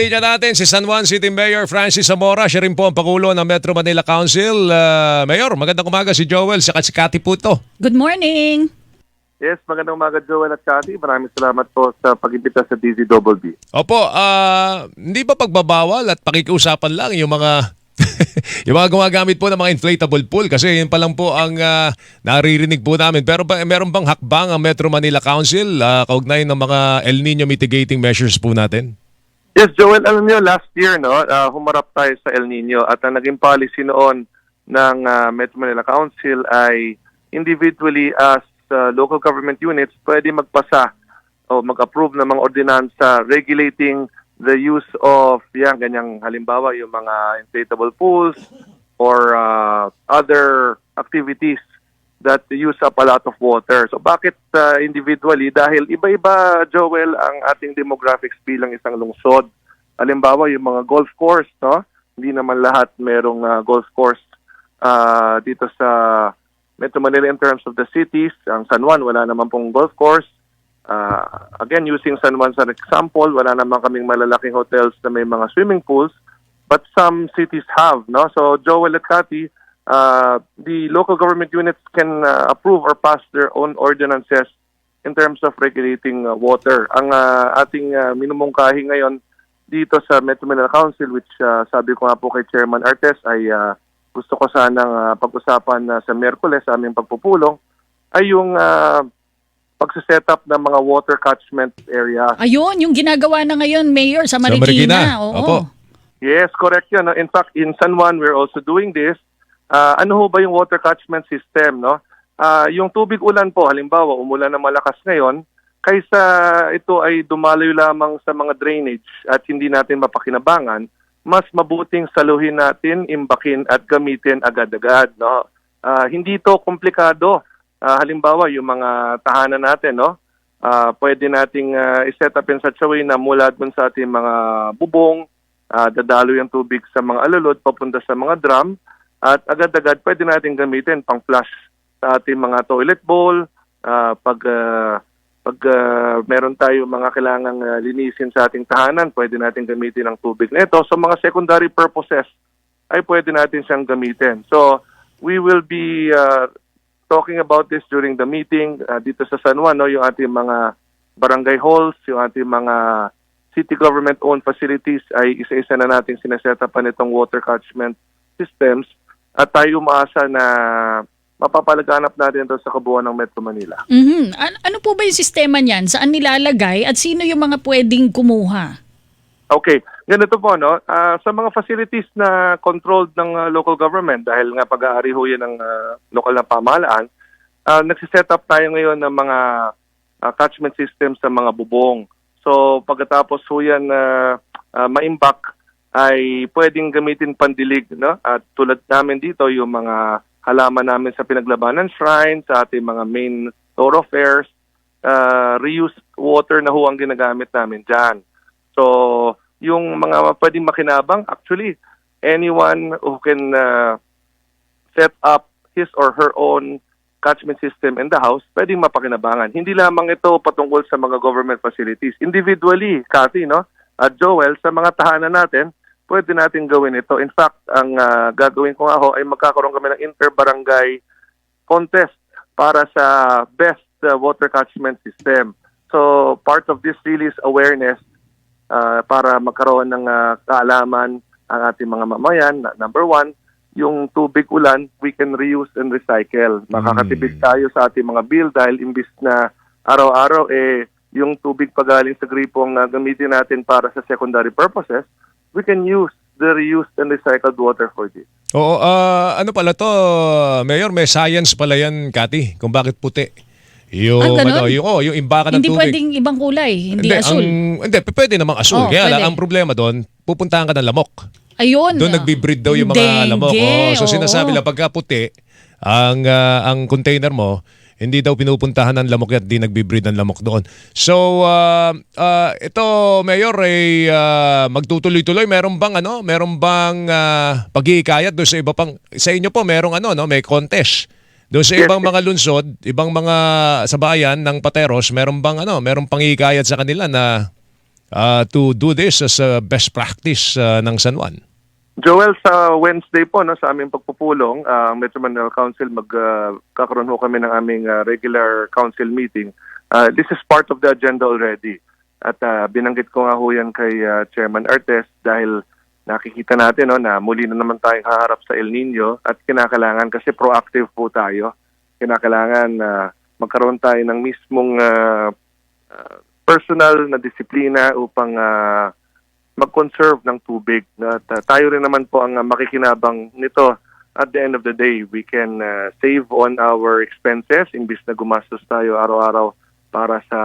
Tingnan natin si San Juan City Mayor Francis Zamora. Siya rin po ang Pangulo ng Metro Manila Council. Mayor, magandang umaga si Joel, si Kati po to. Good morning. Yes, magandang umaga Joel at Cathy. Maraming salamat po sa pag-imbita sa DZBB. Opo, hindi ba pagbabawal at pakikiusapan lang yung mga yung mga gumagamit po ng mga inflatable pool? Kasi yun pa lang po ang naririnig po namin. Pero meron bang hakbang ang Metro Manila Council kaugnay ng mga El Nino mitigating measures po natin? Yes, Joel, alam niyo, last year, humarap tayo sa El Nino at ang naging policy noon ng Metro Manila Council ay individually as local government units pwede magpasa o mag-approve ng mga ordinansa regulating the use of ganyang halimbawa yung mga inflatable pools or other activities that use up a lot of water. So bakit individually? Dahil iba-iba, Joel, ang ating demographics bilang isang lungsod. Halimbawa, yung mga golf course, no? Hindi naman lahat merong golf course dito sa Metro Manila in terms of the cities. Ang San Juan, wala naman pong golf course. Again, using San Juan as an example, wala naman kaming malalaking hotels na may mga swimming pools, but some cities have, no? So, Joel at Cathy, the local government units can approve or pass their own ordinances in terms of regulating water. Ang ating minumungkahi ngayon dito sa Metro Manila Council, which sabi ko nga po kay Chairman Artes, ay gusto ko sanang pag-usapan sa Miyerkules sa aming pagpupulong, ay yung pagsiset up ng mga water catchment areas. Ayun, yung ginagawa na ngayon, Mayor, sa Marikina. Oo. Opo. Yes, correct yun. No? In fact, in San Juan, we're also doing this. Ano ho ba yung water catchment system, no? Yung tubig ulan po, halimbawa, umulan na malakas ngayon, kaysa ito ay dumaloy lamang sa mga drainage at hindi natin mapakinabangan, mas mabuting saluhin natin, imbakin at gamitin agad-agad, no? Hindi ito komplikado. Halimbawa, yung mga tahanan natin, no? Pwede nating i-set up in such a way na mula dun sa ating mga bubong, dadalo yung tubig sa mga alulod, papunta sa mga drum, at agad-agad pwede natin gamitin pang flush sa ating mga toilet bowl, pag meron tayo mga kailangang linisin sa ating tahanan, pwede natin gamitin ang tubig na ito. So mga secondary purposes ay pwede natin siyang gamitin. So we will be talking about this during the meeting dito sa San Juan, no? Yung ating mga barangay halls, yung ating mga city government-owned facilities ay isa-isa na natin sinasetapan itong water catchment systems. At tayo umaasa na mapapalaganap natin ito sa kabuuan ng Metro Manila. Mhm. Ano po ba yung sistema niyan? Saan nilalagay at sino yung mga pwedeng kumuha? Okay, ganito po, no? Sa mga facilities na controlled ng local government, dahil nga pag-aari ho yan ng lokal na pamahalaan, nagsiset up tayo ngayon ng mga catchment system sa mga bubong. So pagkatapos ho yan maimbak, ay pwedeng gamitin pandilig, no? At tulad namin dito, yung mga halaman namin sa Pinaglabanan Shrine, sa ating mga main thoroughfares, reused water na ho ang ginagamit namin dyan. So, yung mga pwedeng makinabang, actually, anyone who can set up his or her own catchment system in the house, pwedeng mapakinabangan. Hindi lamang ito patungkol sa mga government facilities. Individually, Cathy, no? At Joel, sa mga tahanan natin, pwede natin gawin ito. In fact, ang gagawin ko nga ho ay magkakaroon kami ng inter-barangay contest para sa best water catchment system. So, part of this really is awareness para magkaroon ng kaalaman ang ating mga mamayan. Number one, yung tubig ulan, we can reuse and recycle. Makakatipid tayo sa ating mga bill dahil imbis na araw-araw, yung tubig pagaling sa gripo ang gamitin natin para sa secondary purposes, we can use the reused and recycled water for this. Oo, ano pala to, Mayor, may science pala yan, Cathy, kung bakit puti. Yung yung imbakan ng Hindi tubig. pwedeng ibang kulay, hindi asul. Hindi, pwede namang asul. Kaya pwede. ang problema doon, pupuntahan ka ng lamok. Ayun. Doon nagbibreed daw yung mga Dengue, lamok. So oo. sinasabi lang, pagka puti, ang container mo, hindi daw pinupuntahan ng lamok at di nagbibreed ng lamok doon. So, ito, Mayor, ay magtutuloy-tuloy. Meron bang paghihikayat doon sa iba pang, sa inyo po, merong may contest. Doon sa ibang mga lungsod, ibang mga sa bayan ng Pateros, merong bang merong panghihikayat sa kanila na to do this as a best practice ng San Juan? Joel, sa Wednesday po, no, sa aming pagpupulong, Metro Manila Council, magkakaroon ho kami ng aming regular council meeting. This is part of the agenda already. At binanggit ko nga ho yan kay Chairman Artes dahil nakikita natin no, na muli na naman tayong haharap sa El Nino at kinakailangan kasi proactive po tayo. Kinakailangan magkaroon tayo ng mismong personal na disiplina upang mag-conserve ng tubig. Tayo rin naman po ang makikinabang nito. At the end of the day, we can save on our expenses imbis na gumastos tayo araw-araw para sa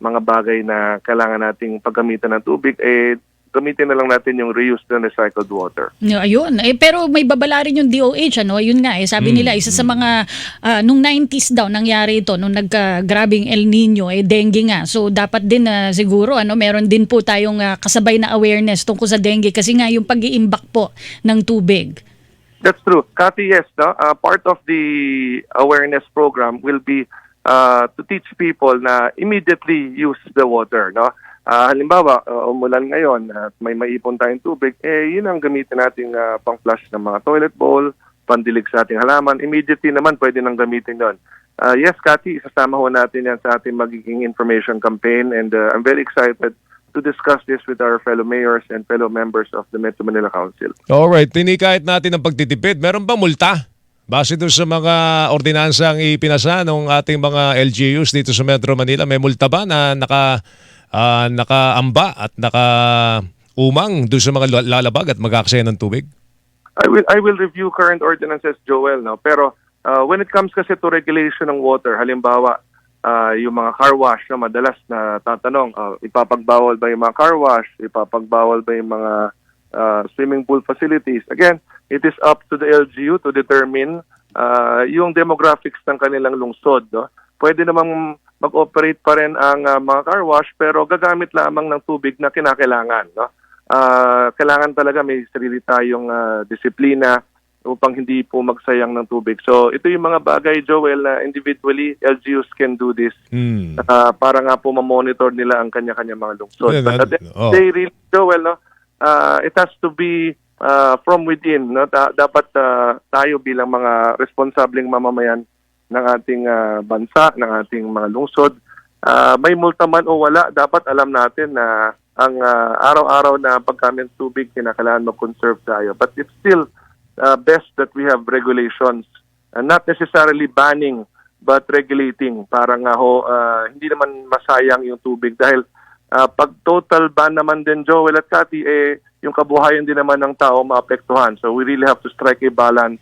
mga bagay na kailangan nating paggamitan ng tubig, gamitin na lang natin yung reused and recycled water. No, ayun. Pero may babala rin yung DOH, ano? Yun nga, sabi nila, isa sa mga, nung 90s daw nangyari ito, nung nagka-grabing El Nino, dengue nga. So, dapat din siguro, meron din po tayong kasabay na awareness tungkol sa dengue kasi nga yung pag-iimbak po ng tubig. That's true. Cathy, yes. No? Part of the awareness program will be to teach people na immediately use the water, no? Halimbawa, umulan ngayon at may maipon tayong tubig, yun ang gamitin nating pang-flush ng mga toilet bowl, pandilig sa ating halaman. Immediately naman pwede nang gamitin doon. Yes, Cathy, isasama ho natin yan sa ating magiging information campaign and I'm very excited to discuss this with our fellow mayors and fellow members of the Metro Manila Council. Alright, tinikahit natin ang pagtitipid. Meron bang multa? Base doon sa mga ordinansang ipinasa ng ating mga LGUs dito sa Metro Manila, may multa ba na nakaamba at nakaumang doon sa mga lalabag at mag-aaksaya ng tubig? I will review current ordinances, Joel, no? Pero when it comes kasi to regulation ng water, halimbawa, yung mga car wash na madalas na tatanong, ipapagbawal ba yung mga car wash, ipapagbawal ba yung mga swimming pool facilities. Again, it is up to the LGU to determine yung demographics ng kanilang lungsod. No? Pwede namang mag-operate pa rin ang mga car wash pero gagamit lamang ng tubig na kinakailangan. No? Kailangan talaga may sarili tayong disiplina upang hindi po magsayang ng tubig. So ito yung mga bagay, Joel, na individually LGUs can do this para nga po ma-monitor nila ang kanya-kanya mga lungsod. But at the end of the day, really, Joel, no? It has to be from within. No? Dapat tayo bilang mga responsableng mamamayan ng ating bansa, ng ating mga lungsod, may multa man o wala, dapat alam natin na ang araw-araw na paggamit ng tubig, kinakailangan mag-conserve tayo. But it's still best that we have regulations, not necessarily banning, but regulating para nga hindi naman masayang yung tubig dahil pag total ban naman din, Joel at Cathy, yung kabuhayan din naman ng tao maapektuhan. So we really have to strike a balance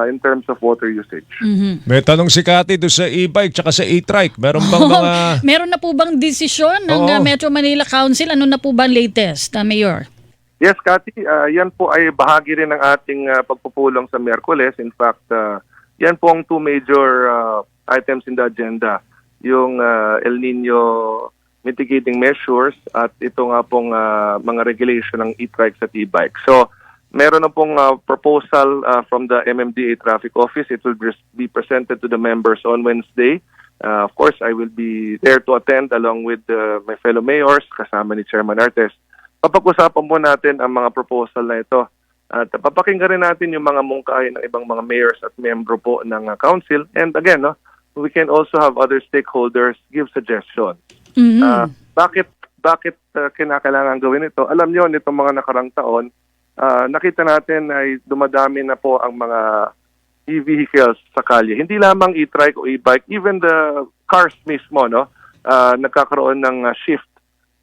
in terms of water usage. Mm-hmm. May tanong si Cathy doon sa e-bike tsaka sa e-trike. Meron bang mga... Meron na po bang desisyon ng Metro Manila Council? Ano na po ba ang latest, Mayor? Yes, Cathy. Yan po ay bahagi rin ng ating pagpupulong sa Miyerkules. In fact, yan po ang two major items in the agenda. Yung El Nino mitigating measures at ito nga pong mga regulation ng e-trikes at e-bike. So, meron na pong proposal from the MMDA Traffic Office. It will be presented to the members on Wednesday. Of course, I will be there to attend along with my fellow mayors, kasama ni Chairman Artes. Papag-usapan po natin ang mga proposal na ito. At papakinggan rin natin yung mga mungkahi ng ibang mga mayors at membro po ng council. And again, we can also have other stakeholders give suggestions. Mm-hmm. Bakit kinakailangan gawin ito? Alam niyo, nitong mga nakarang taon, nakita natin ay dumadami na po ang mga e-vehicles sa kalye. Hindi lamang e-trike o e-bike, even the cars mismo, nagkakaroon ng shift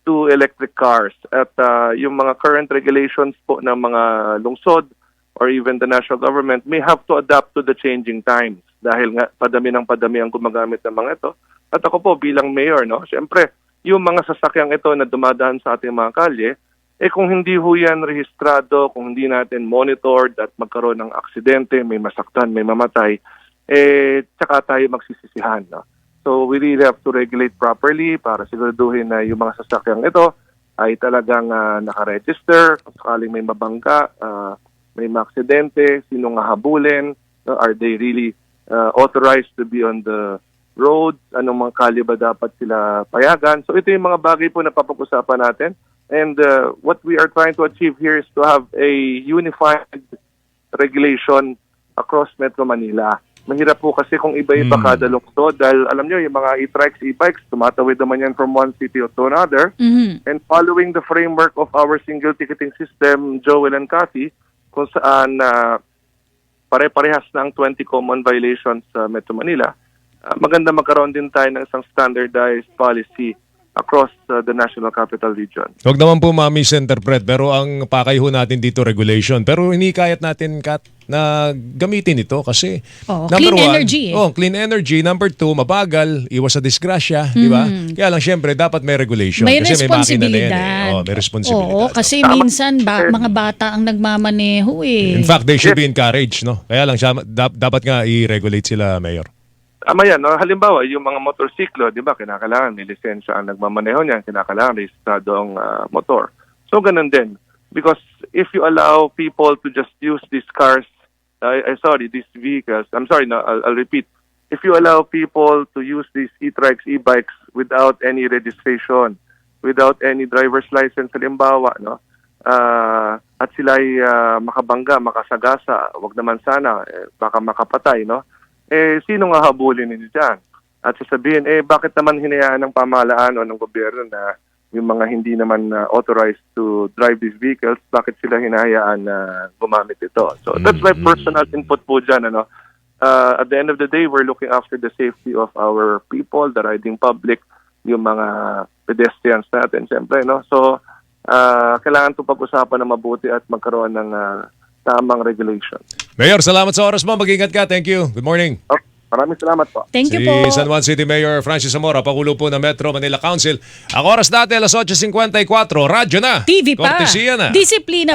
to electric cars. At yung mga current regulations po ng mga lungsod or even the national government may have to adapt to the changing times dahil nga padami ang gumagamit ng mga ito. At ako po bilang mayor, siyempre, yung mga sasakyang ito na dumadaan sa ating mga kalye, kung hindi ho yan rehistrado, kung hindi natin monitored at magkaroon ng aksidente, may masaktan, may mamatay, tsaka tayo magsisisihan. So we really have to regulate properly para siguraduhin na yung mga sasakyang ito ay talagang nakaregister, kung sakaling may mabangga, may maaksidente, sino nga habulin, are they really authorized to be on the roads, anong mga kalye ba dapat sila payagan. So ito yung mga bagay po na papag-usapan natin. And what we are trying to achieve here is to have a unified regulation across Metro Manila. Mahirap po kasi kung iba-iba kada lungsod dahil alam nyo, yung mga e-trikes, e-bikes, tumatawid naman yan from one city to another. And following the framework of our single ticketing system, Joel and Cathy, kung saan pare-parehas na ang 20 common violations sa Metro Manila, maganda magkaroon din tayo ng isang standardized policy across the National Capital Region. Huwag naman po ma-misinterpret, pero ang pakay ho natin dito regulation. Pero hinikayat natin, Kat, na gamitin ito kasi clean energy. Clean energy. Number 2, mabagal, iwas sa disgrasya, di ba? Kaya lang syempre dapat may regulation May kasi may makina na yan. responsibilidad. May responsibilidad. Oo, kasi minsan mga bata ang nagmamaneho eh. In fact, they should be encouraged, no? Kaya lang dapat nga i-regulate sila, Mayor. Tama yan. No? Halimbawa, yung mga motorsiklo, di ba, kinakailangan may lisensya ang nagmamaneho niyan, kinakailangan rehistrado ang motor. So, ganun din. Because if you allow people to just use these cars, these vehicles, I'll repeat. If you allow people to use these e-trikes, e-bikes without any registration, without any driver's license, halimbawa, no? At sila ay makabangga, makasagasa, wag naman sana, baka makapatay, no? Sino nga habulin ninyo dyan? At sasabihin, bakit naman hinayaan ng pamahalaan o ng gobyerno na yung mga hindi naman authorized to drive these vehicles, bakit sila hinahayaan na gumamit ito? So that's my personal input po dyan. At the end of the day, we're looking after the safety of our people, the riding public, yung mga pedestrians natin, siyempre. No? So kailangan ito pag-usapan na mabuti at magkaroon ng tamang regulation. Mayor, salamat sa oras mo. Mag-ingat ka. Thank you. Good morning. Okay. Maraming salamat po. Thank you Si po. San Juan City Mayor Francis Zamora, Pangulo po ng Metro Manila Council. Ang oras natin, alas 8:54. Radyo na. TV pa. Kortesiya na. Disiplina